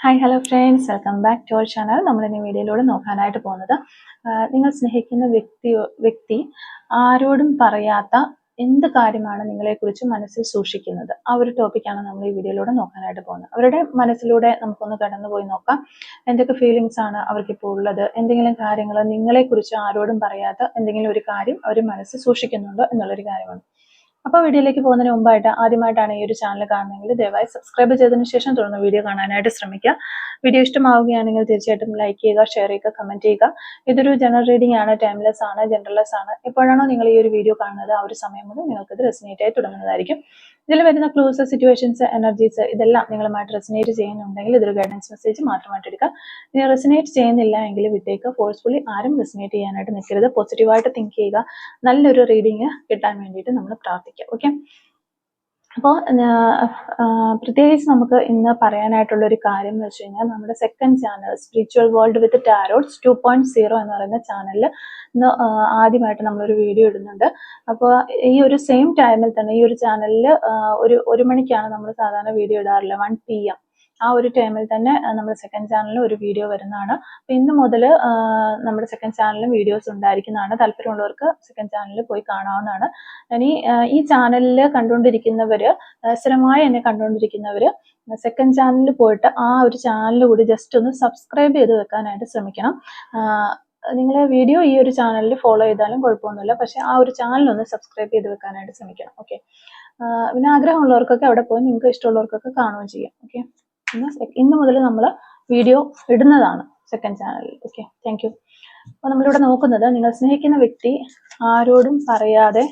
Hi hello friends, welcome back to our channel. നമ്മൾ ഇനി വീഡിയോയിലൂടെ നോക്കാനായിട്ട് പോകുന്നത് നിങ്ങൾ സ്നേഹിക്കുന്ന വ്യക്തി ആരോടും പറയാത്ത എന്ത് കാര്യമാണ് നിങ്ങളെക്കുറിച്ച് മനസ്സിൽ സൂക്ഷിക്കുന്നത്. ആ ഒരു ടോപ്പിക്കാണ് നമ്മൾ ഈ വീഡിയോയിലൂടെ നോക്കാനായിട്ട് പോകുന്നത്. അവരുടെ മനസ്സിലൂടെ നമുക്കൊന്ന് കടന്നുപോയി നോക്കാം. എന്തൊക്കെ ഫീലിങ്സ് ആണ് അവർക്കിപ്പോൾ ഉള്ളത്, എന്തെങ്കിലും കാര്യങ്ങൾ നിങ്ങളെക്കുറിച്ച് ആരോടും പറയാത്ത എന്തെങ്കിലും ഒരു കാര്യം അവർ മനസ്സിൽ സൂക്ഷിക്കുന്നുണ്ടോ എന്നുള്ളൊരു കാര്യമാണ്. അപ്പോൾ വീഡിയോയിലേക്ക് പോകുന്നതിന് മുമ്പായിട്ട് ആദ്യമായിട്ടാണ് ഈ ഒരു ചാനൽ കാണുന്നതെങ്കിൽ ദയവായി സബ്സ്ക്രൈബ് ചെയ്തതിനു ശേഷം തുടർന്ന് വീഡിയോ കാണാനായിട്ട് ശ്രമിക്കുക. വീഡിയോ ഇഷ്ടമാവുകയാണെങ്കിൽ തീർച്ചയായിട്ടും ലൈക്ക് ചെയ്യുക, ഷെയർ ചെയ്യുക, കമന്റ് ചെയ്യുക. ഇതൊരു ജനറൽ റീഡിംഗ് ആണ്, ടൈംലെസ് ആണ്, ജനറൽലെസ് ആണ്. എപ്പോഴാണോ നിങ്ങൾ ഈ ഒരു വീഡിയോ കാണുന്നത് ആ ഒരു സമയം മുതൽ നിങ്ങൾക്ക് ഇത് റെസിനേറ്റ് ആയി തുടങ്ങുന്നതായിരിക്കും. ഇതിൽ വരുന്ന ക്ലൂസ്, സിറ്റുവേഷൻസ്, എനർജീസ് ഇതെല്ലാം നിങ്ങളുമായിട്ട് റെസിനേറ്റ് ചെയ്യുന്നുണ്ടെങ്കിൽ ഇതൊരു ഗൈഡൻസ് മെസ്സേജ് മാത്രമായിട്ട് എടുക്കുക. ഇനി റെസിനേറ്റ് ചെയ്യുന്നില്ല എങ്കിൽ വിട്ടേക്ക്. ഫോഴ്സ്ഫുള്ളി ആരും റെസിനേറ്റ് ചെയ്യാനായിട്ട് നിൽക്കരുത്. പോസിറ്റീവായിട്ട് തിങ്ക് ചെയ്യുക. നല്ലൊരു റീഡിങ് കിട്ടാൻ വേണ്ടിയിട്ട് നമ്മൾ പ്രാർത്ഥിക്കുക. ഓക്കെ, അപ്പോൾ പ്രത്യേകിച്ച് നമുക്ക് ഇന്ന് പറയാനായിട്ടുള്ള ഒരു കാര്യം എന്ന് വെച്ച് കഴിഞ്ഞാൽ നമ്മുടെ second channel spiritual world with tarots 2.0 എന്ന് പറയുന്ന ചാനലിൽ ഇന്ന് ആദ്യമായിട്ട് നമ്മളൊരു വീഡിയോ ഇടുന്നുണ്ട്. അപ്പോൾ ഈ ഒരു സെയിം ടൈമിൽ തന്നെ ഈ ഒരു ചാനലിൽ ഒരു മണിക്കാണ് നമ്മൾ സാധാരണ വീഡിയോ ഇടാറില്ല, 1 PM. ആ ഒരു ടൈമിൽ തന്നെ നമ്മുടെ സെക്കൻഡ് ചാനലിൽ ഒരു വീഡിയോ വരുന്നതാണ്. അപ്പം ഇന്ന് മുതൽ നമ്മുടെ സെക്കൻഡ് ചാനലിലും വീഡിയോസ് ഉണ്ടായിരിക്കുന്നതാണ്. താല്പര്യമുള്ളവർക്ക് സെക്കൻഡ് ചാനലിൽ പോയി കാണാവുന്നതാണ്. ഇനി ഈ ചാനലിൽ കണ്ടുകൊണ്ടിരിക്കുന്നവർ, സ്ഥിരമായി എന്നെ കണ്ടുകൊണ്ടിരിക്കുന്നവർ സെക്കൻഡ് ചാനലിൽ പോയിട്ട് ആ ഒരു ചാനൽ കൂടി ജസ്റ്റ് ഒന്ന് സബ്സ്ക്രൈബ് ചെയ്ത് വെക്കാനായിട്ട് ശ്രമിക്കണം. നിങ്ങൾ വീഡിയോ ഈ ഒരു ചാനലിൽ ഫോളോ ചെയ്താലും കുഴപ്പമൊന്നുമില്ല, പക്ഷെ ആ ഒരു ചാനൽ ഒന്ന് സബ്സ്ക്രൈബ് ചെയ്ത് വെക്കാനായിട്ട് ശ്രമിക്കണം. ഓക്കെ, പിന്നെ ആഗ്രഹമുള്ളവർക്കൊക്കെ അവിടെ പോയി നിങ്ങൾക്ക് ഇഷ്ടമുള്ളവർക്കൊക്കെ കാണുകയും ചെയ്യാം. ഓക്കെ, ഇന്ന് മുതൽ നമ്മൾ വീഡിയോ ഇടുന്നതാണ് സെക്കൻഡ് ചാനലിൽ. Okay, thank you. അപ്പോൾ നമ്മളിവിടെ നോക്കുന്നത് നിങ്ങൾ സ്നേഹിക്കുന്ന വ്യക്തി ആരോടും പറയാതെ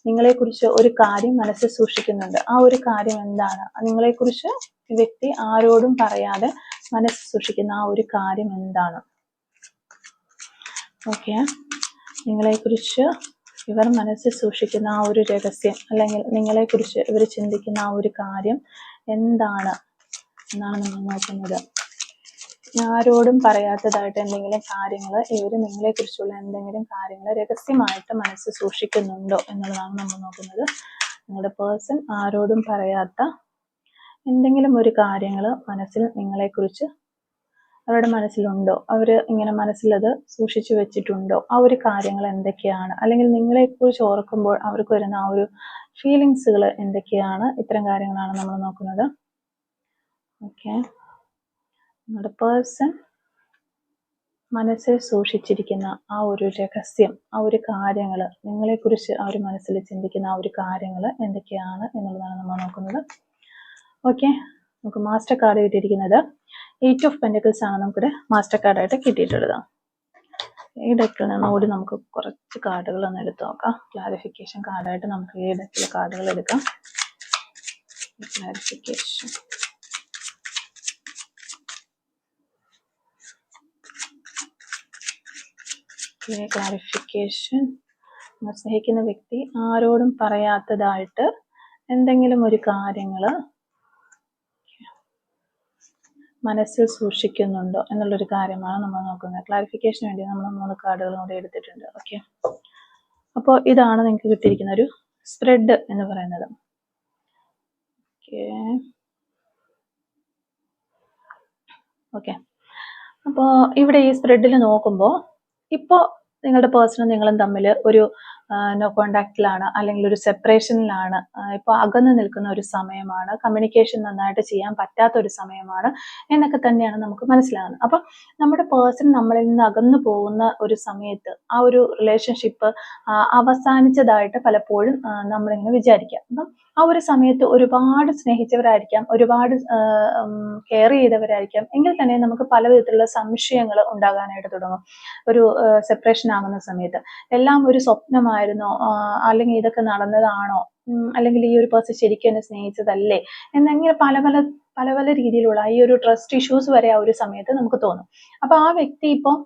നിങ്ങളെക്കുറിച്ച് ഒരു കാര്യം മനസ്സിൽ സൂക്ഷിക്കുന്നുണ്ട്. ആ ഒരു കാര്യം എന്താണ്? നിങ്ങളെക്കുറിച്ച് വ്യക്തി ആരോടും പറയാതെ മനസ്സിൽ സൂക്ഷിക്കുന്ന ആ ഒരു കാര്യം എന്താണ്? ഓക്കെ, നിങ്ങളെക്കുറിച്ച് ഇവർ മനസ്സിൽ സൂക്ഷിക്കുന്ന ആ ഒരു രഹസ്യം, അല്ലെങ്കിൽ നിങ്ങളെക്കുറിച്ച് ഇവർ ചിന്തിക്കുന്ന ആ ഒരു കാര്യം എന്താണ് എന്നാണ് നമ്മൾ നോക്കുന്നത്. ആരോടും പറയാത്തതായിട്ട് എന്തെങ്കിലും കാര്യങ്ങൾ ഇവർ നിങ്ങളെക്കുറിച്ചുള്ള എന്തെങ്കിലും കാര്യങ്ങൾ രഹസ്യമായിട്ട് മനസ്സിൽ സൂക്ഷിക്കുന്നുണ്ടോ എന്നുള്ളതാണ് നമ്മൾ നോക്കുന്നത്. നിങ്ങളുടെ പേഴ്സൺ ആരോടും പറയാത്ത എന്തെങ്കിലും ഒരു കാര്യങ്ങൾ മനസ്സിൽ നിങ്ങളെക്കുറിച്ച് അവരുടെ മനസ്സിലുണ്ടോ? അവർ ഇങ്ങനെ മനസ്സിലത് സൂക്ഷിച്ചു വെച്ചിട്ടുണ്ടോ? ആ ഒരു കാര്യങ്ങൾ എന്തൊക്കെയാണ്? അല്ലെങ്കിൽ നിങ്ങളെക്കുറിച്ച് ഓർക്കുമ്പോൾ അവർക്ക് വരുന്ന ആ ഒരു ഫീലിങ്സുകൾ എന്തൊക്കെയാണ്? ഇത്തരം കാര്യങ്ങളാണ് നമ്മൾ നോക്കുന്നത്. ഓക്കെ, നിങ്ങളുടെ പേഴ്സൺ മനസ്സിൽ സൂക്ഷിച്ചിരിക്കുന്ന ആ ഒരു രഹസ്യം, ആ ഒരു കാര്യങ്ങൾ, നിങ്ങളെക്കുറിച്ച് ആ ഒരു മനസ്സിൽ ചിന്തിക്കുന്ന ആ ഒരു കാര്യങ്ങൾ എന്തൊക്കെയാണ് എന്നുള്ളതാണ് നമ്മൾ നോക്കുന്നത്. ഓക്കെ, നമുക്ക് മാസ്റ്റർ കാർഡ് കിട്ടിയിരിക്കുന്നത് 8 of Pentacles ആണ് നമുക്കിവിടെ മാസ്റ്റർ കാർഡായിട്ട് കിട്ടിയിട്ടുള്ളത്. ഈ ഡെക്കിൽ നിന്ന് കൂടി നമുക്ക് കുറച്ച് കാർഡുകൾ ഒന്ന് എടുത്ത് നോക്കാം. ക്ലാരിഫിക്കേഷൻ കാർഡായിട്ട് നമുക്ക് ഈ ഡെക്കിലെ കാർഡുകൾ എടുക്കാം. Clarification, clarification. സ്നേഹിക്കുന്ന വ്യക്തി ആരോടും പറയാത്തതായിട്ട് എന്തെങ്കിലും ഒരു കാര്യങ്ങൾ മനസ്സിൽ സൂക്ഷിക്കുന്നുണ്ടോ എന്നുള്ളൊരു കാര്യമാണ് നമ്മൾ നോക്കുന്നത്. ക്ലാരിഫിക്കേഷന് വേണ്ടി നമ്മൾ 3 കാർഡുകൾ കൂടി എടുത്തിട്ടുണ്ട്. ഓക്കെ, അപ്പോൾ ഇതാണ് നിങ്ങൾക്ക് കിട്ടിയിരിക്കുന്ന ഒരു സ്പ്രെഡ് എന്ന് പറയുന്നത്. ഓക്കെ, അപ്പോൾ ഇവിടെ ഈ സ്പ്രെഡിൽ നോക്കുമ്പോൾ ഇപ്പോൾ നിങ്ങളുടെ പേഴ്സണും നിങ്ങളും തമ്മിൽ ഒരു നോ കോണ്ടാക്റ്റിലാണ്, അല്ലെങ്കിൽ ഒരു സെപ്പറേഷനിലാണ്, ഇപ്പോൾ അകന്നു നിൽക്കുന്ന ഒരു സമയമാണ്, കമ്മ്യൂണിക്കേഷൻ നന്നായിട്ട് ചെയ്യാൻ പറ്റാത്ത ഒരു സമയമാണ് എന്നൊക്കെ തന്നെയാണ് നമുക്ക് മനസ്സിലാകുന്നത്. അപ്പം നമ്മുടെ പേഴ്സൺ നമ്മളിൽ നിന്ന് അകന്നു പോകുന്ന ഒരു സമയത്ത് ആ ഒരു റിലേഷൻഷിപ്പ് അവസാനിച്ചതായിട്ട് പലപ്പോഴും നമ്മളിങ്ങനെ വിചാരിക്കാം. അപ്പം ആ ഒരു സമയത്ത് ഒരുപാട് സ്നേഹിച്ചവരായിരിക്കാം, ഒരുപാട് കെയർ ചെയ്തവരായിരിക്കാം, എങ്കിൽ തന്നെ നമുക്ക് പല വിധത്തിലുള്ള സംശയങ്ങൾ ഉണ്ടാകാനായിട്ട് തുടങ്ങും. ഒരു സെപ്പറേഷൻ ആകുന്ന സമയത്ത് എല്ലാം ഒരു സ്വപ്നമായിരുന്നോ, അല്ലെങ്കിൽ ഇതൊക്കെ നടന്നതാണോ, അല്ലെങ്കിൽ ഈ ഒരു പേഴ്സൺ ശരിക്കും എന്നെ സ്നേഹിച്ചതല്ലേ എന്നിങ്ങനെ പല പല രീതിയിലുള്ള ഈ ഒരു ട്രസ്റ്റ് ഇഷ്യൂസ് വരെ ആ ഒരു സമയത്ത് നമുക്ക് തോന്നും. അപ്പൊ ആ വ്യക്തി ഇപ്പോൾ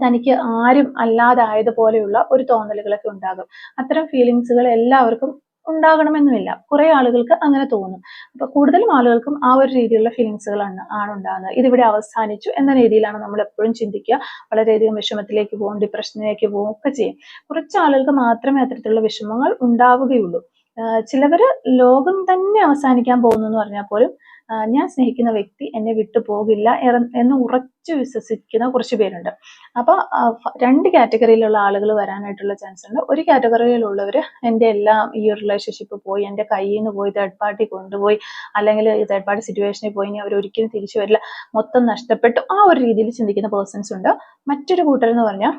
തനിക്ക് ആരും അല്ലാതായതുപോലെയുള്ള ഒരു തോന്നലുകളൊക്കെ ഉണ്ടാകും. അത്തരം ഫീലിങ്സുകൾ എല്ലാവർക്കും ഉണ്ടാകണമെന്നുമില്ല, കുറെ ആളുകൾക്ക് അങ്ങനെ തോന്നും. അപ്പൊ കൂടുതലും ആളുകൾക്കും ആ ഒരു രീതിയിലുള്ള ഫീലിങ്സുകളാണ് ഉണ്ടാകുന്നത്. ഇതിവിടെ അവസാനിച്ചു എന്ന രീതിയിലാണ് നമ്മൾ എപ്പോഴും ചിന്തിക്കുക. വളരെയധികം വിഷമത്തിലേക്ക് പോകും, ഡിപ്രഷനിലേക്ക് പോകും, ഒക്കെ ചെയ്യും. കുറച്ച് ആളുകൾക്ക് മാത്രമേ അത്തരത്തിലുള്ള വിഷമങ്ങൾ ഉണ്ടാവുകയുള്ളൂ. ചിലവര് ലോകം തന്നെ അവസാനിക്കാൻ പോകുന്നു എന്ന് പറഞ്ഞാൽ പോലും ഞാൻ സ്നേഹിക്കുന്ന വ്യക്തി എന്നെ വിട്ടു പോകില്ല എന്ന് ഉറച്ചു വിശ്വസിക്കുന്ന കുറച്ച് പേരുണ്ട്. അപ്പോൾ 2 കാറ്റഗറിയിലുള്ള ആളുകൾ വരാനായിട്ടുള്ള ചാൻസ് ഉണ്ട്. ഒരു കാറ്റഗറിയിലുള്ളവർ എൻ്റെ എല്ലാം ഈ ഒരു റിലേഷൻഷിപ്പ് പോയി, എൻ്റെ കയ്യിൽ നിന്ന് പോയി, തേർഡ് പാർട്ടി കൊണ്ടുപോയി, അല്ലെങ്കിൽ തേർഡ് പാർട്ടി സിറ്റുവേഷനിൽ പോയി ഇനി അവർ ഒരിക്കലും തിരിച്ചു വരില്ല, മൊത്തം നഷ്ടപ്പെട്ടു, ആ ഒരു രീതിയിൽ ചിന്തിക്കുന്ന പേഴ്സൺസ് ഉണ്ട്. മറ്റൊരു കൂട്ടർ എന്ന് പറഞ്ഞാൽ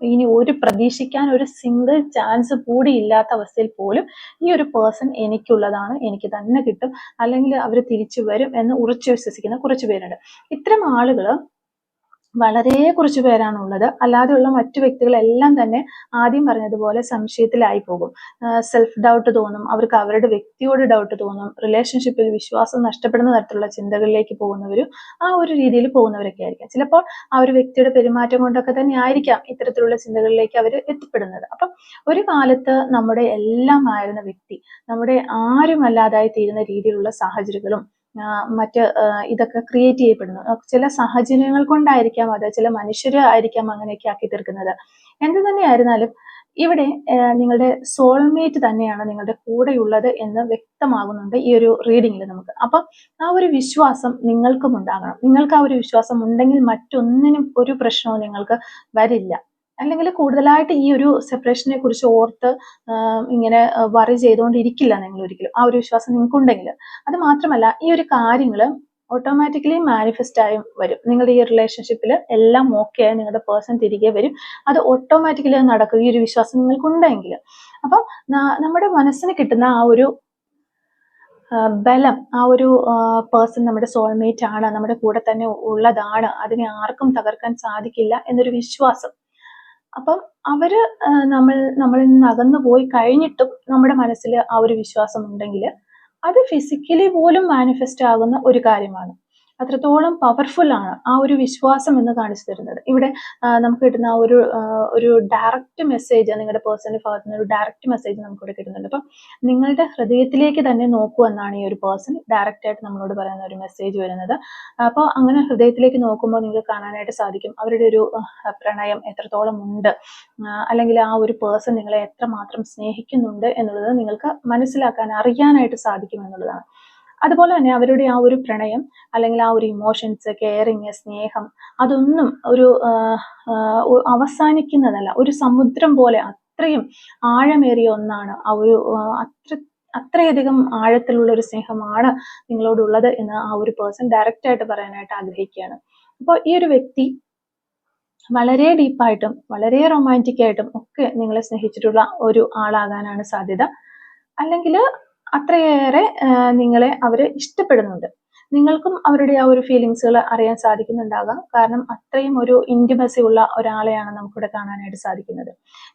ഇനി ഒരു പ്രതീക്ഷിക്കാൻ ഒരു സിംഗിൾ ചാൻസ് കൂടി ഇല്ലാത്ത അവസ്ഥയിൽ പോലും ഈ ഒരു പേഴ്സൺ എനിക്കുള്ളതാണ്, എനിക്ക് തന്നെ കിട്ടും, അല്ലെങ്കിൽ അവർ തിരിച്ചു വരും എന്ന് ഉറച്ചു വിശ്വസിക്കുന്ന കുറച്ച് പേരുണ്ട്. ഇത്തരം ആളുകൾ വളരെ കുറച്ച് പേരാണുള്ളത്. അല്ലാതെയുള്ള മറ്റു വ്യക്തികളെല്ലാം തന്നെ ആദ്യം പറഞ്ഞതുപോലെ സംശയത്തിലായി പോകും. സെൽഫ് ഡൗട്ട് തോന്നും, അവർക്ക് അവരുടെ വ്യക്തിയോട് ഡൗട്ട് തോന്നും, റിലേഷൻഷിപ്പിൽ വിശ്വാസം നഷ്ടപ്പെടുന്ന തരത്തിലുള്ള ചിന്തകളിലേക്ക് പോകുന്നവരും ആ ഒരു രീതിയിൽ പോകുന്നവരൊക്കെ ആയിരിക്കാം. ചിലപ്പോൾ ആ ഒരു വ്യക്തിയുടെ പെരുമാറ്റം കൊണ്ടൊക്കെ തന്നെ ആയിരിക്കാം ഇത്തരത്തിലുള്ള ചിന്തകളിലേക്ക് അവർ എത്തിപ്പെടുന്നത്. അപ്പം ഒരു കാലത്ത് നമ്മുടെ എല്ലാം ആയിരുന്ന വ്യക്തി നമ്മുടെ ആരുമല്ലാതായി തീരുന്ന രീതിയിലുള്ള സാഹചര്യങ്ങളും മറ്റ് ഇതൊക്കെ ക്രിയേറ്റ് ചെയ്യപ്പെടുന്നു. ചില സാഹചര്യങ്ങൾ കൊണ്ടായിരിക്കാം അത്, ചില മനുഷ്യർ ആയിരിക്കാം അങ്ങനെയൊക്കെ ആക്കി തീർക്കുന്നത്. എന്ത് തന്നെയായിരുന്നാലും ഇവിടെ നിങ്ങളുടെ സോൾമേറ്റ് തന്നെയാണ് നിങ്ങളുടെ കൂടെയുള്ളത് എന്ന് വ്യക്തമാകുന്നുണ്ട് ഈ ഒരു റീഡിങ്ങിൽ നമുക്ക്. അപ്പം ആ ഒരു വിശ്വാസം നിങ്ങൾക്കും ഉണ്ടാകണം. നിങ്ങൾക്ക് ആ ഒരു വിശ്വാസം ഉണ്ടെങ്കിൽ മറ്റൊന്നിനും ഒരു പ്രശ്നവും നിങ്ങൾക്ക് വരില്ല. അല്ലെങ്കിൽ കൂടുതലായിട്ട് ഈ ഒരു സെപ്പറേഷനെ കുറിച്ച് ഓർത്ത് ഇങ്ങനെ വറി ചെയ്തുകൊണ്ടിരിക്കില്ല നിങ്ങൾ ഒരിക്കലും, ആ ഒരു വിശ്വാസം നിങ്ങൾക്കുണ്ടെങ്കിൽ. അത് മാത്രമല്ല ഈ ഒരു കാര്യങ്ങൾ ഓട്ടോമാറ്റിക്കലി മാനിഫെസ്റ്റ് ആയും വരും. നിങ്ങളുടെ ഈ റിലേഷൻഷിപ്പിൽ എല്ലാം ഓക്കെ ആയി നിങ്ങളുടെ പേഴ്സൺ തിരികെ വരും. അത് ഓട്ടോമാറ്റിക്കലി നടക്കും ഈ ഒരു വിശ്വാസം നിങ്ങൾക്കുണ്ടെങ്കിൽ. അപ്പം നമ്മുടെ മനസ്സിന് കിട്ടുന്ന ആ ഒരു ബലം, ആ ഒരു പേഴ്സൺ നമ്മുടെ സോൾമേറ്റ് ആണ്, നമ്മുടെ കൂടെ തന്നെ ഉള്ളതാണ്, അതിനെ ആർക്കും തകർക്കാൻ സാധിക്കില്ല എന്നൊരു വിശ്വാസം. അപ്പം അവര് നമ്മളിൽ നിന്ന് അകന്നു പോയി കഴിഞ്ഞിട്ടും നമ്മുടെ മനസ്സിൽ ആ ഒരു വിശ്വാസം ഉണ്ടെങ്കിൽ അത് ഫിസിക്കലി പോലും മാനിഫെസ്റ്റ് ആകുന്ന ഒരു കാര്യമാണ്. അത്രത്തോളം പവർഫുൾ ആണ് ആ ഒരു വിശ്വാസം എന്ന് കാണിച്ചു തരുന്നത്. ഇവിടെ നമുക്ക് കിട്ടുന്ന ആ ഒരു ഡയറക്റ്റ് മെസ്സേജ്, നിങ്ങളുടെ പേഴ്സണൽ ഭാഗത്ത് നിന്ന് ഒരു ഡയറക്റ്റ് മെസ്സേജ് നമുക്കിവിടെ കിട്ടുന്നുണ്ട്. അപ്പം നിങ്ങളുടെ ഹൃദയത്തിലേക്ക് തന്നെ നോക്കൂ എന്നാണ് ഈ ഒരു പേഴ്സൺ ഡയറക്റ്റ് ആയിട്ട് നമ്മളോട് പറയുന്ന ഒരു മെസ്സേജ് വരുന്നത്. അപ്പോൾ അങ്ങനെ ഹൃദയത്തിലേക്ക് നോക്കുമ്പോൾ നിങ്ങൾക്ക് കാണാനായിട്ട് സാധിക്കും അവരുടെ ഒരു പ്രണയം എത്രത്തോളം ഉണ്ട്, അല്ലെങ്കിൽ ആ ഒരു പേഴ്സൺ നിങ്ങളെ എത്രമാത്രം സ്നേഹിക്കുന്നുണ്ട് എന്നുള്ളത് നിങ്ങൾക്ക് മനസ്സിലാക്കാൻ, അറിയാനായിട്ട് സാധിക്കും എന്നുള്ളതാണ്. അതുപോലെ തന്നെ അവരുടെ ആ ഒരു പ്രണയം അല്ലെങ്കിൽ ആ ഒരു ഇമോഷൻസ്, കെയറിങ്, സ്നേഹം, അതൊന്നും ഒരു അവസാനിക്കുന്നതല്ല. ഒരു സമുദ്രം പോലെ അത്രയും ആഴമേറിയ ഒന്നാണ്. ആ ഒരു അത്രയധികം ആഴത്തിലുള്ള ഒരു സ്നേഹമാണ് നിങ്ങളോടുള്ളത് എന്ന് ആ ഒരു പേഴ്സൺ ഡയറക്റ്റ് ആയിട്ട് പറയാനായിട്ട് ആഗ്രഹിക്കുകയാണ്. അപ്പോൾ ഈ ഒരു വ്യക്തി വളരെ ഡീപ്പായിട്ടും വളരെ റൊമാൻറ്റിക് ആയിട്ടും ഒക്കെ നിങ്ങളെ സ്നേഹിച്ചിട്ടുള്ള ഒരു ആളാകാനാണ് സാധ്യത. അല്ലെങ്കിൽ അത്രയേറെ നിങ്ങളെ അവർ ഇഷ്ടപ്പെടുന്നുണ്ട്. നിങ്ങൾക്കും അവരുടെ ആ ഒരു ഫീലിങ്സുകൾ അറിയാൻ സാധിക്കുന്നുണ്ടാകാം. കാരണം അത്രയും ഒരു ഇൻറ്റിമസി ഉള്ള ഒരാളെയാണ് നമുക്കിവിടെ കാണാനായിട്ട് സാധിക്കുന്നത്.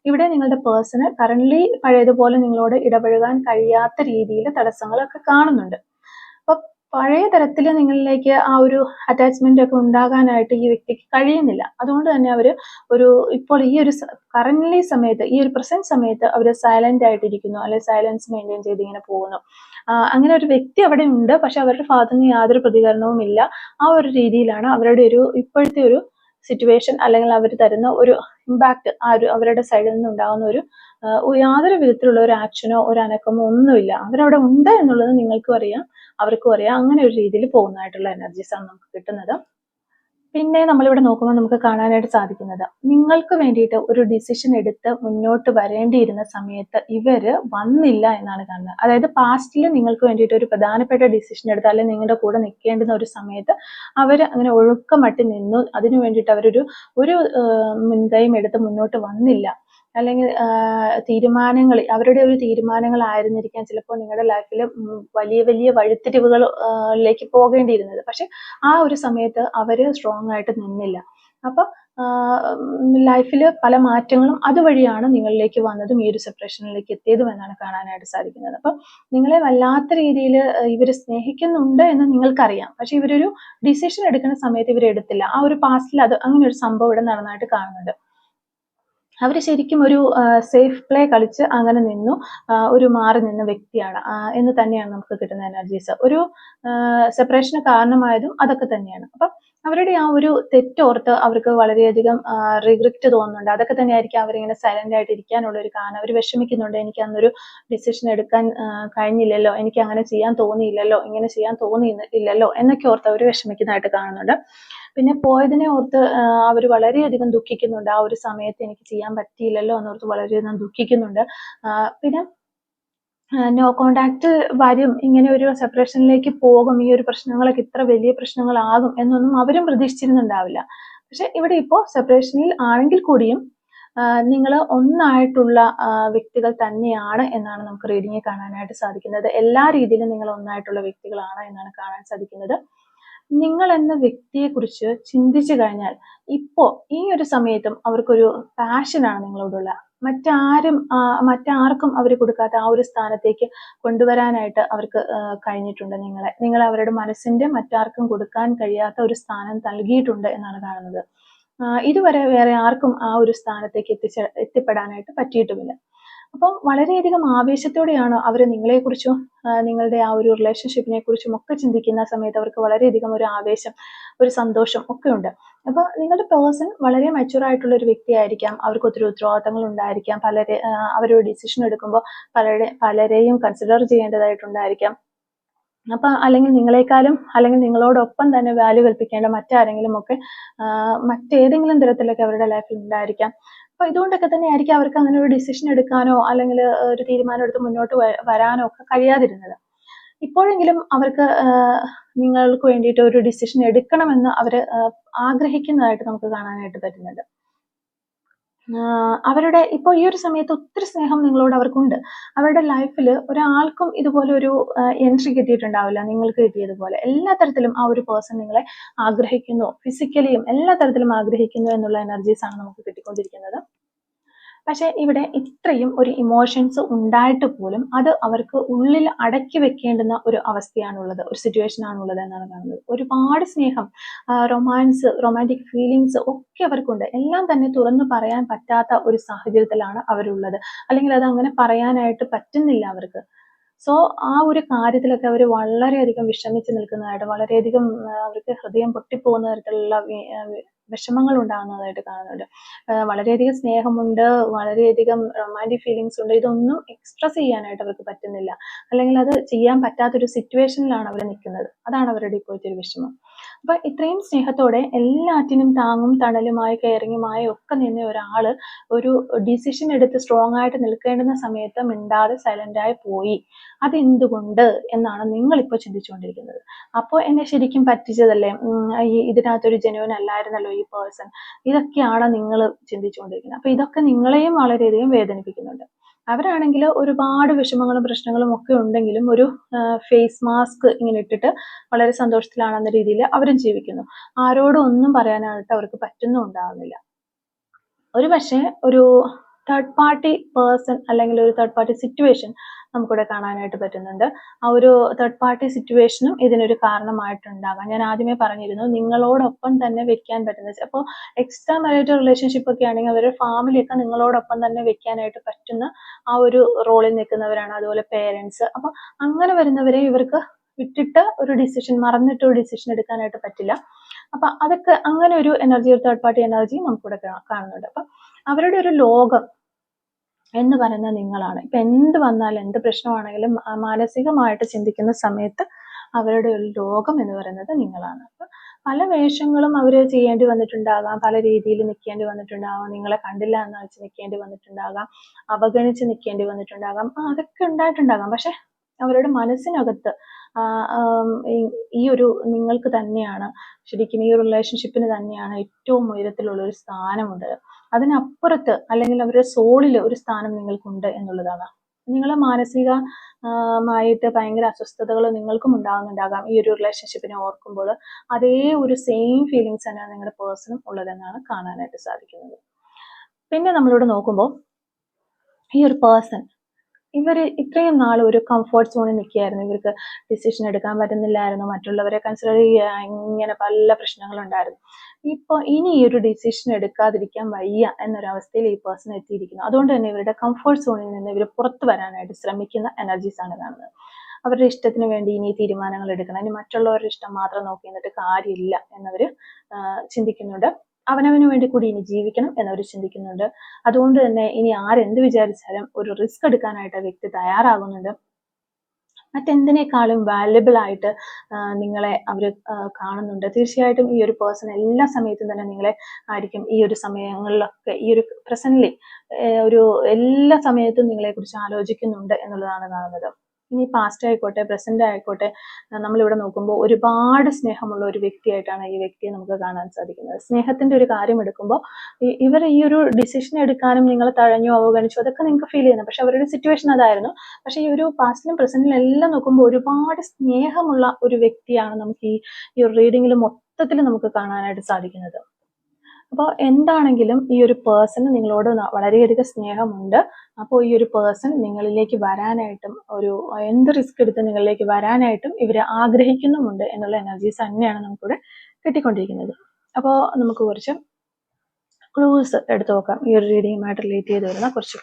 ഇവിടെ നിങ്ങളുടെ പേഴ്സണ് കറന്റ്ലി പഴയതുപോലെ നിങ്ങളോട് ഇടപഴകാൻ കഴിയാത്ത രീതിയിൽ തടസ്സങ്ങളൊക്കെ കാണുന്നുണ്ട്. അപ്പൊ പഴയ തരത്തിൽ നിങ്ങളിലേക്ക് ആ ഒരു അറ്റാച്ച്മെന്റ് ഒക്കെ ഉണ്ടാകാനായിട്ട് ഈ വ്യക്തിക്ക് കഴിയുന്നില്ല. അതുകൊണ്ട് തന്നെ അവര് ഇപ്പോൾ ഈ ഒരു കറന്റ്ലി സമയത്ത്, ഈ ഒരു പ്രസന്റ് സമയത്ത് അവർ സൈലന്റ് ആയിട്ടിരിക്കുന്നു, അല്ലെങ്കിൽ സൈലൻസ് മെയിൻറ്റെയിൻ ചെയ്ത് ഇങ്ങനെ പോകുന്നു. അങ്ങനെ ഒരു വ്യക്തി അവിടെ ഉണ്ട്, പക്ഷെ അവരുടെ ഭാഗത്തു നിന്ന് യാതൊരു പ്രതികരണവും ഇല്ല. ആ ഒരു രീതിയിലാണ് അവരുടെ ഇപ്പോഴത്തെ ഒരു സിറ്റുവേഷൻ, അല്ലെങ്കിൽ അവർ തരുന്ന ഒരു ഇമ്പാക്ട്, അവരുടെ സൈഡിൽ നിന്ന് ഉണ്ടാകുന്ന യാതൊരു വിധത്തിലുള്ള ഒരു ആക്ഷനോ ഒരു അനക്കമോ ഒന്നുമില്ല. അവരവിടെ ഉണ്ട് എന്നുള്ളത് നിങ്ങൾക്കും അറിയാം, അവർക്കും അറിയാം. അങ്ങനെ ഒരു രീതിയിൽ പോകുന്നതായിട്ടുള്ള എനർജീസ് ആണ് നമുക്ക് കിട്ടുന്നത്. പിന്നെ നമ്മളിവിടെ നോക്കുമ്പോൾ നമുക്ക് കാണാനായിട്ട് സാധിക്കുന്നത്, നിങ്ങൾക്ക് വേണ്ടിയിട്ട് ഒരു ഡിസിഷൻ എടുത്ത് മുന്നോട്ട് വരേണ്ടിയിരുന്ന സമയത്ത് ഇവര് വന്നില്ല എന്നാണ് കാണുന്നത്. അതായത് പാസ്റ്റിൽ നിങ്ങൾക്ക് വേണ്ടിയിട്ട് ഒരു പ്രധാനപ്പെട്ട ഡിസിഷൻ എടുത്ത്, അല്ലെങ്കിൽ നിങ്ങളുടെ കൂടെ നിൽക്കേണ്ടുന്ന ഒരു സമയത്ത് അവർ അങ്ങനെ ഒഴുക്കമട്ടി നിന്നു. അതിനു വേണ്ടിയിട്ട് അവരൊരു മുൻകൈയും എടുത്ത് മുന്നോട്ട് വന്നില്ല. അല്ലെങ്കിൽ അവരുടെ ഒരു തീരുമാനങ്ങളായിരുന്നിരിക്കാം ചിലപ്പോൾ നിങ്ങളുടെ ലൈഫിൽ വലിയ വലിയ വഴിത്തിരിവുകളിലേക്ക് പോകേണ്ടിയിരുന്നത്. പക്ഷെ ആ ഒരു സമയത്ത് അവര് സ്ട്രോങ് ആയിട്ട് നിന്നില്ല. അപ്പൊ ലൈഫിൽ പല മാറ്റങ്ങളും അതുവഴിയാണ് നിങ്ങളിലേക്ക് വന്നതും ഈ ഒരു സെപ്പറേഷനിലേക്ക് എത്തിയതും എന്നാണ് കാണാനായിട്ട് സാധിക്കുന്നത്. അപ്പൊ നിങ്ങളെ വല്ലാത്ത രീതിയിൽ ഇവർ സ്നേഹിക്കുന്നുണ്ട് എന്ന് നിങ്ങൾക്കറിയാം, പക്ഷെ ഇവരൊരു ഡിസിഷൻ എടുക്കുന്ന സമയത്ത് ഇവർ എടുത്തില്ല. ആ ഒരു പാസ്റ്റിൽ അങ്ങനെ ഒരു സംഭവം ഇവിടെ നടന്നായിട്ട് കാണുന്നുണ്ട്. അവർ ശരിക്കും ഒരു സേഫ് പ്ലേ കളിച്ച് അങ്ങനെ നിന്നു, ഒരു മാറി നിന്ന വ്യക്തിയാണ് എന്ന് തന്നെയാണ് നമുക്ക് കിട്ടുന്ന എനർജീസ്. ഒരു സെപ്പറേഷന് കാരണമായതും അതൊക്കെ തന്നെയാണ്. അപ്പം അവരുടെ ആ ഒരു തെറ്റോർത്ത് അവർക്ക് വളരെയധികം റിഗ്രറ്റ് തോന്നുന്നുണ്ട്. അതൊക്കെ തന്നെയായിരിക്കും അവരിങ്ങനെ സൈലന്റ് ആയിട്ട് ഇരിക്കാനുള്ള ഒരു കാരണം. അവർ വിഷമിക്കുന്നുണ്ട്, എനിക്ക് അന്നൊരു ഡിസിഷൻ എടുക്കാൻ കഴിഞ്ഞില്ലല്ലോ, എനിക്ക് അങ്ങനെ ചെയ്യാൻ തോന്നിയില്ലല്ലോ, ഇങ്ങനെ ചെയ്യാൻ തോന്നിയില്ലല്ലോ എന്നൊക്കെ ഓർത്ത് അവർ വിഷമിക്കുന്നതായിട്ട് കാണുന്നുണ്ട്. പിന്നെ പോയതിനെ ഓർത്ത് അവർ വളരെയധികം ദുഃഖിക്കുന്നുണ്ട്. ആ ഒരു സമയത്ത് എനിക്ക് ചെയ്യാൻ പറ്റിയില്ലല്ലോ എന്നോർത്ത് വളരെയധികം ദുഃഖിക്കുന്നുണ്ട്. പിന്നെ നോ കോണ്ടാക്ട് വരും, ഇങ്ങനെ ഒരു സെപ്പറേഷനിലേക്ക് പോകും, ഈ ഒരു പ്രശ്നങ്ങളൊക്കെ ഇത്ര വലിയ പ്രശ്നങ്ങളാകും എന്നൊന്നും അവരും പ്രതീക്ഷിച്ചിരുന്നുണ്ടാവില്ല. പക്ഷെ ഇവിടെ ഇപ്പോൾ സെപ്പറേഷനിൽ ആണെങ്കിൽ കൂടിയും നിങ്ങൾ ഒന്നായിട്ടുള്ള വ്യക്തികൾ തന്നെയാണ് എന്നാണ് നമുക്ക് റീഡിങ്ങിൽ കാണാനായിട്ട് സാധിക്കുന്നത്. എല്ലാ രീതിയിലും നിങ്ങൾ ഒന്നായിട്ടുള്ള വ്യക്തികളാണ് എന്നാണ് കാണാൻ സാധിക്കുന്നത്. നിങ്ങൾ എന്ന വ്യക്തിയെക്കുറിച്ച് ചിന്തിച്ചു കഴിഞ്ഞാൽ ഇപ്പോൾ ഈ ഒരു സമയത്തും അവർക്കൊരു പാഷനാണ് നിങ്ങളോടുള്ള. മറ്റാർക്കും അവർ കൊടുക്കാത്ത ആ ഒരു സ്ഥാനത്തേക്ക് കൊണ്ടുവരാനായിട്ട് അവർക്ക് കഴിഞ്ഞിട്ടുണ്ട്. നിങ്ങൾ അവരുടെ മനസ്സിന്റെ മറ്റാർക്കും കൊടുക്കാൻ കഴിയാത്ത ഒരു സ്ഥാനം നൽകിയിട്ടുണ്ട് എന്നാണ് കാണുന്നത്. ഇതുവരെ വേറെ ആർക്കും ആ ഒരു സ്ഥാനത്തേക്ക് എത്തിപ്പെടാനായിട്ട് പറ്റിയിട്ടുമില്ല. അപ്പം വളരെയധികം ആവേശത്തോടെയാണ് അവർ നിങ്ങളെക്കുറിച്ചും നിങ്ങളുടെ ആ ഒരു റിലേഷൻഷിപ്പിനെ കുറിച്ചും ഒക്കെ ചിന്തിക്കുന്ന സമയത്ത് അവർക്ക് വളരെയധികം ഒരു ആവേശം, ഒരു സന്തോഷം ഒക്കെ ഉണ്ട്. അപ്പൊ നിങ്ങളുടെ പേഴ്സൺ വളരെ മെച്യൂർ ആയിട്ടുള്ള ഒരു വ്യക്തിയായിരിക്കാം. അവർക്ക് ഒത്തിരി ഉത്തരവാദിത്തങ്ങൾ ഉണ്ടായിരിക്കാം. അവരൊരു ഡിസിഷൻ എടുക്കുമ്പോൾ പലരെയും കൺസിഡർ ചെയ്യേണ്ടതായിട്ടുണ്ടായിരിക്കാം. അപ്പൊ അല്ലെങ്കിൽ നിങ്ങളെക്കാളും അല്ലെങ്കിൽ നിങ്ങളോടൊപ്പം തന്നെ വാല്യൂ കൽപ്പിക്കേണ്ട മറ്റാരെങ്കിലും ഒക്കെ മറ്റേതെങ്കിലും തരത്തിലൊക്കെ അവരുടെ ലൈഫിൽ ഉണ്ടായിരിക്കാം. അപ്പൊ ഇതുകൊണ്ടൊക്കെ തന്നെ ആയിരിക്കും അവർക്ക് അങ്ങനെ ഒരു ഡിസിഷൻ എടുക്കാനോ അല്ലെങ്കിൽ ഒരു തീരുമാനം എടുത്ത് മുന്നോട്ട് വരാനോ ഒക്കെ കഴിയാതിരുന്നത്. ഇപ്പോഴെങ്കിലും അവർക്ക് നിങ്ങൾക്ക് വേണ്ടിയിട്ട് ഒരു ഡിസിഷൻ എടുക്കണമെന്ന് അവർ ആഗ്രഹിക്കുന്നതായിട്ട് നമുക്ക് കാണാനായിട്ട് പറ്റുന്നുണ്ട്. അവരുടെ ഇപ്പോൾ ഈ ഒരു സമയത്ത് ഒത്തിരി സ്നേഹം നിങ്ങളോട് അവർക്കുണ്ട്. അവരുടെ ലൈഫിൽ ഒരാൾക്കും ഇതുപോലെ ഒരു എൻട്രി കിട്ടിയിട്ടുണ്ടാവില്ല നിങ്ങൾക്ക് കിട്ടിയതുപോലെ. എല്ലാ തരത്തിലും ആ ഒരു പേഴ്സൺ നിങ്ങളെ ആഗ്രഹിക്കുന്നു, ഫിസിക്കലിയും എല്ലാ തരത്തിലും ആഗ്രഹിക്കുന്നു എന്നുള്ള എനർജീസ് ആണ് നമുക്ക് കിട്ടിക്കൊണ്ടിരിക്കുന്നത്. പക്ഷെ ഇവിടെ ഇത്രയും ഒരു ഇമോഷൻസ് ഉണ്ടായിട്ട് പോലും അത് അവർക്ക് ഉള്ളിൽ അടക്കി വെക്കേണ്ടുന്ന ഒരു അവസ്ഥയാണുള്ളത്, ഒരു സിറ്റുവേഷൻ ആണുള്ളത് എന്നാണ് കാണുന്നത്. ഒരുപാട് സ്നേഹം, റൊമാൻസ്, റൊമാൻറ്റിക് ഫീലിങ്സ് ഒക്കെ അവർക്കുണ്ട്. എല്ലാം തന്നെ തുറന്നു പറയാൻ പറ്റാത്ത ഒരു സാഹചര്യത്തിലാണ് അവരുള്ളത്. അല്ലെങ്കിൽ അത് അങ്ങനെ പറയാനായിട്ട് പറ്റുന്നില്ല അവർക്ക്. സോ ആ ഒരു കാര്യത്തിലൊക്കെ അവർ വളരെയധികം വിഷമിച്ച് നിൽക്കുന്നതായിട്ട്, വളരെയധികം അവർക്ക് ഹൃദയം പൊട്ടിപ്പോകുന്ന തരത്തിലുള്ള വിഷമങ്ങൾ ഉണ്ടാകുന്നതായിട്ട് കാണുന്നുണ്ട്. വളരെയധികം സ്നേഹമുണ്ട്, വളരെയധികം റൊമാൻറ്റിക് ഫീലിങ്സ് ഉണ്ട്. ഇതൊന്നും എക്സ്പ്രസ് ചെയ്യാനായിട്ട് അവർക്ക് പറ്റുന്നില്ല. അല്ലെങ്കിൽ അത് ചെയ്യാൻ പറ്റാത്തൊരു സിറ്റുവേഷനിലാണ് അവർ നിൽക്കുന്നത്. അതാണ് അവരുടെ ഇപ്പോഴത്തെ ഒരു വിഷമം. അപ്പൊ ഇത്രയും സ്നേഹത്തോടെ എല്ലാറ്റിനും താങ്ങും തണലുമായി കെയറിങ്ങുമായി ഒക്കെ നിന്ന ഒരാള് ഒരു ഡിസിഷൻ എടുത്ത് സ്ട്രോങ് ആയിട്ട് നിൽക്കേണ്ടുന്ന സമയത്ത് മിണ്ടാതെ സൈലന്റായി പോയി. അതെന്തുകൊണ്ട് എന്നാണ് നിങ്ങൾ ഇപ്പോൾ ചിന്തിച്ചുകൊണ്ടിരിക്കുന്നത്. അപ്പോൾ എന്നെ ശരിക്കും പറ്റിച്ചതല്ലേ, ഇതിനകത്തൊരു ജെന്യുവൻ അല്ലായിരുന്നല്ലോ ഈ പേഴ്സൺ, ഇതൊക്കെയാണ് നിങ്ങൾ ചിന്തിച്ചുകൊണ്ടിരിക്കുന്നത്. അപ്പൊ ഇതൊക്കെ നിങ്ങളെയും വളരെയധികം വേദനിപ്പിക്കുന്നുണ്ട്. അവരാണെങ്കിൽ ഒരുപാട് വിഷമങ്ങളും പ്രശ്നങ്ങളും ഒക്കെ ഉണ്ടെങ്കിലും ഒരു ഫേസ് മാസ്ക് ഇങ്ങനെ ഇട്ടിട്ട് വളരെ സന്തോഷത്തിലാണെന്ന രീതിയിൽ അവരും ജീവിക്കുന്നു. ആരോടും ഒന്നും പറയാനായിട്ട് അവർക്ക് പറ്റുന്നുണ്ടാവുന്നില്ല. ഒരു പക്ഷേ ഒരു തേർഡ് പാർട്ടി പേഴ്സൺ അല്ലെങ്കിൽ ഒരു തേർഡ് പാർട്ടി സിറ്റുവേഷൻ നമുക്കിവിടെ കാണാനായിട്ട് പറ്റുന്നുണ്ട്. ആ ഒരു തേർഡ് പാർട്ടി സിറ്റുവേഷനും ഇതിനൊരു കാരണമായിട്ടുണ്ടാകാം. ഞാൻ ആദ്യമേ പറഞ്ഞിരുന്നു, നിങ്ങളോടൊപ്പം തന്നെ വെക്കാൻ പറ്റുന്നത്. അപ്പോൾ എക്സ്ട്രാ മാരിറ്റൽ റിലേഷൻഷിപ്പ് ഒക്കെ ആണെങ്കിൽ അവരുടെ ഫാമിലിയൊക്കെ നിങ്ങളോടൊപ്പം തന്നെ വെക്കാനായിട്ട് പറ്റുന്ന ആ ഒരു റോളിൽ നിൽക്കുന്നവരാണ്. അതുപോലെ പേരൻസ്. അപ്പൊ അങ്ങനെ വരുന്നവരെ ഇവർക്ക് വിട്ടിട്ട് ഒരു ഡിസിഷൻ, മറന്നിട്ട് ഒരു ഡിസിഷൻ എടുക്കാനായിട്ട് പറ്റില്ല. അപ്പൊ അതൊക്കെ അങ്ങനെ ഒരു എനർജി, ഒരു തേർഡ് പാർട്ടി എനർജി നമുക്കിവിടെ കാണുന്നുണ്ട്. അപ്പൊ അവരുടെ ഒരു ലോകം എന്ന് പറയുന്നത് നിങ്ങളാണ്. ഇപ്പൊ എന്ത് വന്നാലും എന്ത് പ്രശ്നമാണെങ്കിലും മാനസികമായിട്ട് ചിന്തിക്കുന്ന സമയത്ത് അവരുടെ ഒരു ലോകം എന്ന് പറയുന്നത് നിങ്ങളാണ്. അപ്പൊ പല വേഷങ്ങളും അവര് ചെയ്യേണ്ടി വന്നിട്ടുണ്ടാകാം, പല രീതിയിൽ നിൽക്കേണ്ടി വന്നിട്ടുണ്ടാകാം, നിങ്ങളെ കണ്ടില്ല എന്ന് വെച്ച് നിൽക്കേണ്ടി വന്നിട്ടുണ്ടാകാം, അവഗണിച്ച് നിൽക്കേണ്ടി വന്നിട്ടുണ്ടാകാം, അതൊക്കെ ഉണ്ടായിട്ടുണ്ടാകാം. പക്ഷെ അവരുടെ മനസ്സിനകത്ത് ഈ ഒരു നിങ്ങൾക്ക് തന്നെയാണ് ശരിക്കും, ഈ ഒരു റിലേഷൻഷിപ്പിന് തന്നെയാണ് ഏറ്റവും ഉയരത്തിലുള്ള ഒരു സ്ഥാനമുണ്ട്. അതിനപ്പുറത്ത് അല്ലെങ്കിൽ അവരുടെ സോളിൽ ഒരു സ്ഥാനം നിങ്ങൾക്കുണ്ട് എന്നുള്ളതാണ്. നിങ്ങൾ മാനസികമായിട്ട് ഭയങ്കര അസ്വസ്ഥതകൾ നിങ്ങൾക്കും ഉണ്ടാകുന്നുണ്ടാകാം ഈ ഒരു റിലേഷൻഷിപ്പിനെ ഓർക്കുമ്പോൾ. അതേ ഒരു സെയിം ഫീലിങ്സ് തന്നെയാണ് നിങ്ങളുടെ പേഴ്സണും ഉള്ളതെന്നാണ് കാണാനായിട്ട് സാധിക്കുന്നത്. പിന്നെ നമ്മളിവിടെ നോക്കുമ്പോൾ ഈ ഒരു പേഴ്സൺ ഇവർ ഇത്രയും നാൾ ഒരു കംഫർട്ട് സോണിൽ നിൽക്കുകയായിരുന്നു. ഇവർക്ക് ഡിസിഷൻ എടുക്കാൻ പറ്റുന്നില്ലായിരുന്നു, മറ്റുള്ളവരെ കൺസിഡർ ചെയ്യുക, ഇങ്ങനെ പല പ്രശ്നങ്ങളുണ്ടായിരുന്നു. ഇപ്പോൾ ഇനി ഈ ഒരു ഡിസിഷൻ എടുക്കാതിരിക്കാൻ വയ്യ എന്നൊരവസ്ഥയിൽ ഈ പേഴ്സൺ എത്തിയിരിക്കുന്നു. അതുകൊണ്ട് തന്നെ ഇവരുടെ കംഫർട്ട് സോണിൽ നിന്ന് ഇവർ പുറത്തു വരാനായിട്ട് ശ്രമിക്കുന്ന എനർജീസ് ആണ് കാണുന്നത്. അവരുടെ ഇഷ്ടത്തിന് വേണ്ടി ഇനി തീരുമാനങ്ങൾ എടുക്കണം, ഇനി മറ്റുള്ളവരുടെ ഇഷ്ടം മാത്രം നോക്കി നിന്നിട്ട് കാര്യമില്ല എന്നവർ ചിന്തിക്കുന്നുണ്ട്. അവനവന് വേണ്ടി കൂടി ഇനി ജീവിക്കണം എന്നവർ ചിന്തിക്കുന്നുണ്ട്. അതുകൊണ്ട് തന്നെ ഇനി ആരെന്ത് വിചാരിച്ചാലും ഒരു റിസ്ക് എടുക്കാനായിട്ട് വ്യക്തി തയ്യാറാകുന്നുണ്ട്. മറ്റെന്തിനേക്കാളും വാല്യബിൾ ആയിട്ട് നിങ്ങളെ അവർ കാണുന്നുണ്ട്. തീർച്ചയായിട്ടും ഈ ഒരു പേഴ്സൺ എല്ലാ സമയത്തും തന്നെ നിങ്ങളെ ആയിരിക്കും ഈ ഒരു സമയങ്ങളിലൊക്കെ, ഈ ഒരു പ്രസന്റ്ലി ഒരു എല്ലാ സമയത്തും നിങ്ങളെക്കുറിച്ച് ആലോചിക്കുന്നുണ്ട് എന്നുള്ളതാണ് കാണുന്നത്. ഇനി പാസ്റ്റ് ആയിക്കോട്ടെ പ്രസന്റ് ആയിക്കോട്ടെ, നമ്മളിവിടെ നോക്കുമ്പോൾ ഒരുപാട് സ്നേഹമുള്ള ഒരു വ്യക്തിയായിട്ടാണ് ഈ വ്യക്തിയെ നമുക്ക് കാണാൻ സാധിക്കുന്നത്. സ്നേഹത്തിന്റെ ഒരു കാര്യം എടുക്കുമ്പോൾ ഇവർ ഈ ഒരു ഡിസിഷൻ എടുക്കാനും നിങ്ങൾ തഴഞ്ഞോ അവഗണിച്ചോ അതൊക്കെ നിങ്ങൾക്ക് ഫീൽ ചെയ്യുന്നു. പക്ഷെ അവരുടെ സിറ്റുവേഷൻ അതായിരുന്നു. പക്ഷെ ഈ ഒരു പാസ്റ്റിലും പ്രസന്റിലും എല്ലാം നോക്കുമ്പോൾ ഒരുപാട് സ്നേഹമുള്ള ഒരു വ്യക്തിയാണ് നമുക്ക് ഈ ഒരു റീഡിങ്ങിൽ മൊത്തത്തിൽ നമുക്ക് കാണാനായിട്ട് സാധിക്കുന്നത്. അപ്പോൾ എന്താണെങ്കിലും ഈ ഒരു പേഴ്സണ് നിങ്ങളോട് വളരെയധികം സ്നേഹമുണ്ട്. അപ്പോൾ ഈ ഒരു പേഴ്സൺ നിങ്ങളിലേക്ക് വരാനായിട്ടും എന്ത് റിസ്ക് എടുത്ത് നിങ്ങളിലേക്ക് വരാനായിട്ടും ഇവർ ആഗ്രഹിക്കുന്നുമുണ്ട് എന്നുള്ള എനർജീസ് തന്നെയാണ് നമുക്കിവിടെ കിട്ടിക്കൊണ്ടിരിക്കുന്നത്. അപ്പോൾ നമുക്ക് കുറച്ച് ക്ലൂസ് എടുത്തു നോക്കാം. ഈ ഒരു റീഡിങ്ങുമായിട്ട് റിലേറ്റ് ചെയ്ത് വരുന്ന കുറച്ച്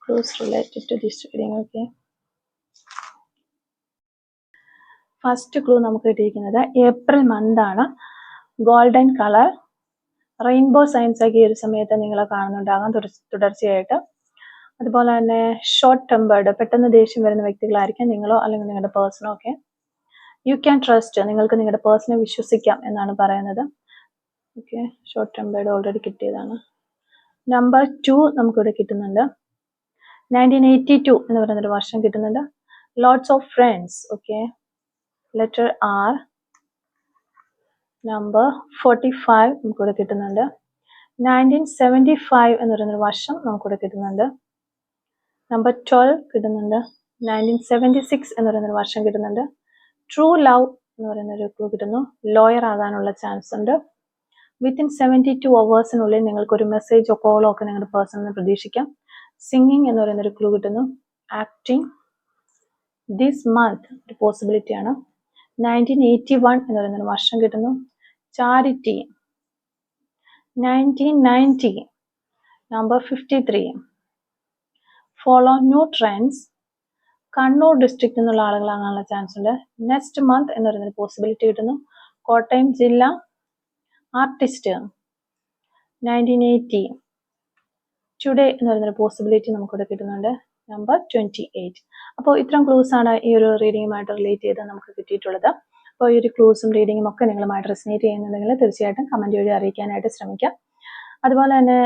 clues related to this reading. Okay, first clue നമുക്ക് കിട്ടിയിരിക്കുന്നത് ഏപ്രിൽ മന്ത് ആണ്. ഗോൾഡൻ കളർ റെയിൻബോ സൈൻസ് ഒക്കെ ഈ ഒരു സമയത്ത് നിങ്ങൾ കാണുന്നുണ്ടാകാം തുടർച്ചയായിട്ട്. അതുപോലെ തന്നെ ഷോർട്ട് ടെമ്പേർഡ്, പെട്ടെന്ന് ദേഷ്യം വരുന്ന വ്യക്തികളായിരിക്കും നിങ്ങളോ അല്ലെങ്കിൽ നിങ്ങളുടെ പേഴ്സണോ ഒക്കെ. യു ക്യാൻ ട്രസ്റ്റ്, നിങ്ങൾക്ക് നിങ്ങളുടെ പേഴ്സണെ വിശ്വസിക്കാം എന്നാണ് പറയുന്നത്. ഓക്കെ, ഷോർട്ട് ടെമ്പേർഡ് ഓൾറെഡി കിട്ടിയതാണ്. നമ്പർ 2 നമുക്കിവിടെ കിട്ടുന്നുണ്ട്. 1982 എന്ന് പറയുന്നൊരു വർഷം കിട്ടുന്നുണ്ട്. Lots of friends. Okay, letter R. Number 45 നമുക്കിവിടെ കിട്ടുന്നുണ്ട്. 1975 എന്ന് പറയുന്നൊരു വർഷം നമുക്കിവിടെ കിട്ടുന്നുണ്ട്. നമ്പർ 12 കിട്ടുന്നുണ്ട്. 1976 എന്ന് പറയുന്നൊരു വർഷം കിട്ടുന്നുണ്ട്. ട്രൂ ലവ് എന്ന് പറയുന്നൊരു ക്ലൂ കിട്ടുന്നു. ലോയർ ആകാനുള്ള ചാൻസ് ഉണ്ട്. വിത്തിൻ 72 അവേഴ്സിനുള്ളിൽ നിങ്ങൾക്കൊരു മെസ്സേജോ കോളോ ഒക്കെ നിങ്ങളുടെ പേഴ്സണിൽ പ്രതീക്ഷിക്കാം. സിംഗിങ് എന്ന് പറയുന്നൊരു ക്ലൂ കിട്ടുന്നു. ആക്ടിങ് ദിസ് മന്ത് ഒരു പോസിബിലിറ്റി ആണ്. 1981 എന്ന് പറയുന്നൊരു വർഷം കിട്ടുന്നു. Charity 1990. Number 53. Follow new trends. Kannur ഡിസ്ട്രിക്റ്റിൽ നിന്നുള്ള ആളുകളാകാനുള്ള ചാൻസ് ഉണ്ട്. നെക്സ്റ്റ് മന്ത് എന്ന് പറയുന്നൊരു പോസിബിലിറ്റി കിട്ടുന്നു. കോട്ടയം ജില്ല. ആർട്ടിസ്റ്റ് 1980. ടുഡേ എന്ന് പറയുന്നൊരു പോസിബിലിറ്റി നമുക്കിവിടെ കിട്ടുന്നുണ്ട്. നമ്പർ 28. അപ്പോൾ ഇത്തരം ക്ലൂസ് ആണ് ഈ ഒരു റീഡിങ്ങുമായിട്ട് റിലേറ്റ് ചെയ്ത് നമുക്ക് കിട്ടിയിട്ടുള്ളത്. അപ്പോൾ ഈ ഒരു ക്ലൂസും റീഡിങ്ങും ഒക്കെ നിങ്ങളുമായിട്ട് റെസനേറ്റ് ചെയ്യുന്നുണ്ടെങ്കിൽ തീർച്ചയായിട്ടും കമൻറ്റ് വഴി അറിയിക്കാനായിട്ട് ശ്രമിക്കാം. അതുപോലെ തന്നെ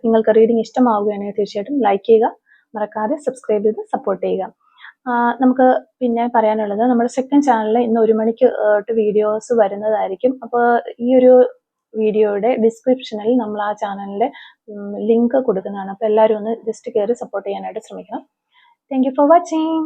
നിങ്ങൾക്ക് റീഡിങ് ഇഷ്ടമാവുകയാണെങ്കിൽ തീർച്ചയായിട്ടും ലൈക്ക് ചെയ്യുക, മറക്കാതെ സബ്സ്ക്രൈബ് ചെയ്ത് സപ്പോർട്ട് ചെയ്യുക. നമുക്ക് പിന്നെ പറയാനുള്ളത്, നമ്മുടെ സെക്കൻഡ് ചാനലിൽ ഇന്ന് 1 മണിക്ക് വീഡിയോസ് വരുന്നതായിരിക്കും. അപ്പോൾ ഈ ഒരു വീഡിയോയുടെ ഡിസ്ക്രിപ്ഷനിൽ നമ്മൾ ആ ചാനലിൻ്റെ ലിങ്ക് കൊടുക്കുന്നതാണ്. അപ്പോൾ എല്ലാവരും ഒന്ന് ജസ്റ്റ് കയറി സപ്പോർട്ട് ചെയ്യാനായിട്ട് ശ്രമിക്കണം. Thank you for watching.